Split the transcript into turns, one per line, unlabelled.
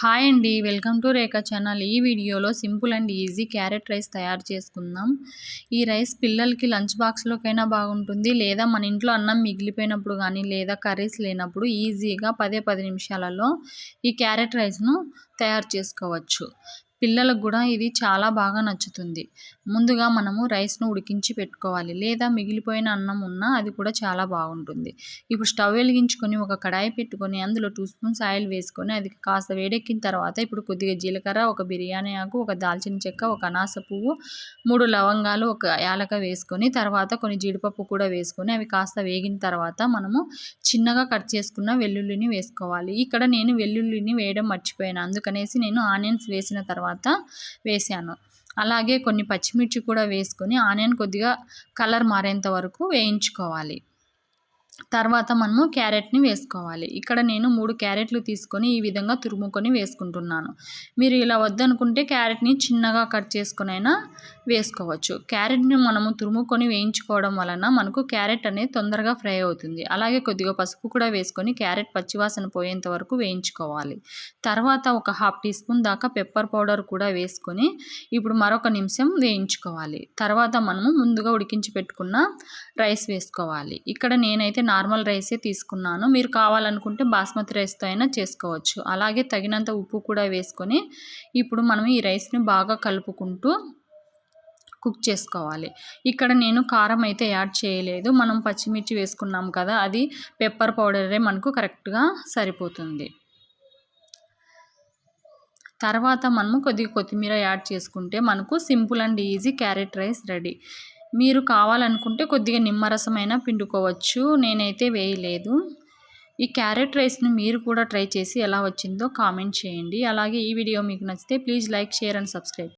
Hi అండి, welcome to Rekha channel. ఈ వీడియోలో simple and easy carrot rice తయారు చేసుకుందాం. ఈ రైస్ పిల్లలకి లంచ్ బాక్స్లోకైనా బాగుంటుంది, లేదా మన ఇంట్లో అన్నం మిగిలిపోయినప్పుడు కానీ, లేదా కర్రీస్ లేనప్పుడు ఈజీగా 10 నిమిషాలలో ఈ క్యారెట్ రైస్ను తయారు చేసుకోవచ్చు. పిల్లలకు కూడా ఇది చాలా బాగా నచ్చుతుంది. ముందుగా మనము రైస్ను ఉడికించి పెట్టుకోవాలి, లేదా మిగిలిపోయిన అన్నం ఉన్నా అది కూడా చాలా బాగుంటుంది. ఇప్పుడు స్టవ్ వెలిగించుకొని ఒక కడాయి పెట్టుకొని అందులో 2 స్పూన్స్ ఆయిల్ వేసుకొని అది కాస్త వేడెక్కిన తర్వాత ఇప్పుడు కొద్దిగా జీలకర్ర, ఒక బిర్యానీ ఆకు, ఒక దాల్చిన చెక్క, ఒక అనాస పువ్వు, 3 లవంగాలు, ఒక యాలక వేసుకొని తర్వాత కొన్ని జీడిపప్పు కూడా వేసుకొని అవి కాస్త వేగిన తర్వాత మనము చిన్నగా కట్ చేసుకున్న వెల్లుల్లిని వేసుకోవాలి. ఇక్కడ నేను వెల్లుల్లిని వేయడం మర్చిపోయాను, అందుకనేసి నేను ఆనియన్స్ వేసిన తర్వాత వేసాను. అలాగే కొన్ని పచ్చిమిర్చి కూడా వేసుకొని ఆనియన్ కొద్దిగా కలర్ మారేంత వరకు వేయించుకోవాలి. తర్వాత మనము క్యారెట్ని వేసుకోవాలి. ఇక్కడ నేను 3 క్యారెట్లు తీసుకొని ఈ విధంగా తురుముకొని వేసుకుంటున్నాను. మీరు ఇలా వద్దనుకుంటే క్యారెట్ని చిన్నగా కట్ చేసుకొనైనా వేసుకోవచ్చు. క్యారెట్ని మనము తురుముకొని వేయించుకోవడం వలన మనకు క్యారెట్ అనేది తొందరగా ఫ్రై అవుతుంది. అలాగే కొద్దిగా పసుపు కూడా వేసుకొని క్యారెట్ పచ్చివాసన పోయేంత వరకు వేయించుకోవాలి. తర్వాత ఒక 1/2 టీ స్పూన్ దాకా పెప్పర్ పౌడర్ కూడా వేసుకొని ఇప్పుడు మరొక నిమిషం వేయించుకోవాలి. తర్వాత మనము ముందుగా ఉడికించి పెట్టుకున్న రైస్ వేసుకోవాలి. ఇక్కడ నేనైతే నార్మల్ రైసే తీసుకున్నాను, మీరు కావాలనుకుంటే బాస్మతి రైస్తో అయినా చేసుకోవచ్చు. అలాగే తగినంత ఉప్పు కూడా వేసుకొని ఇప్పుడు మనం ఈ రైస్ని బాగా కలుపుకుంటూ కుక్ చేసుకోవాలి. ఇక్కడ నేను కారం అయితే యాడ్ చేయలేదు, మనం పచ్చిమిర్చి వేసుకున్నాం కదా, అది పెప్పర్ పౌడరే మనకు కరెక్ట్గా సరిపోతుంది. తర్వాత మనము కొద్దిగా కొత్తిమీర యాడ్ చేసుకుంటే మనకు simple and easy carrot rice ready. మీరు కావాలనుకుంటే కొద్దిగా నిమ్మరసమైనా పిండుకోవచ్చు, నేనైతే వేయలేదు. ఈ క్యారెట్ రైస్ని మీరు కూడా ట్రై చేసి ఎలా వచ్చిందో కామెంట్ చేయండి. అలాగే ఈ వీడియో మీకు నచ్చితే please like, share and subscribe.